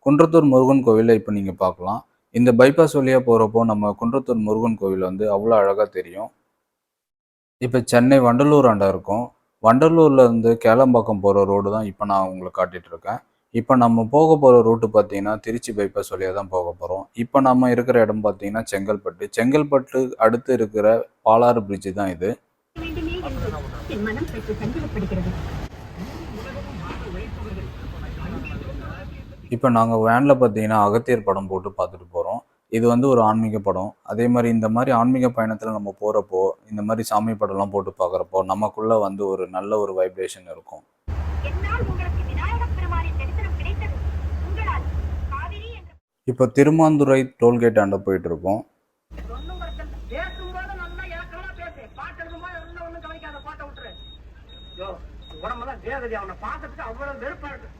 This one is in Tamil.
குன்றத்தூர் முருகன் கோவிலை இப்போ நீங்கள் பார்க்கலாம். இந்த பைபாஸ் வழியா போகிறப்போ நம்ம குன்றத்தூர் முருகன் கோவில் வந்து அவ்வளோ அழகாக தெரியும். இப்போ சென்னை வண்டலூர் ஆண்ட இருக்கும். வண்டலூர்ல இருந்து கேளம்பாக்கம் போகிற ரோடு தான் இப்போ நான் உங்களுக்கு காட்டிட்டு இருக்கேன். இப்போ நம்ம போக போகிற ரூட்டு பார்த்தீங்கன்னா திருச்சி பைபாஸ் வழியாக தான் போக போகிறோம். இப்போ நம்ம இருக்கிற இடம் பார்த்தீங்கன்னா செங்கல்பட்டு. செங்கல்பட்டு அடுத்து இருக்கிற பாலாறு பிரிட்ஜ் தான் இது. இப்போ நாங்கள் வேனில் பார்த்தீங்கன்னா அகத்தியர் படம் போட்டு பார்த்துட்டு போகிறோம். இது வந்து ஒரு ஆன்மீக படம். அதே மாதிரி இந்த மாதிரி ஆன்மீக பயணத்தில் நம்ம போகிறப்போ இந்த மாதிரி சாமி படம்லாம் போட்டு பார்க்குறப்போ நமக்குள்ளே வந்து ஒரு நல்ல ஒரு வைப்ரேஷன் இருக்கும். இப்போ திருமாந்துறை டோல்கேட் ஆண்ட போயிட்டு இருக்கோம். உடம்பெல்லாம் வேதனை, அவனை பார்க்கறதுக்கு அவ்வளவு வெறுப்பா இருக்கு.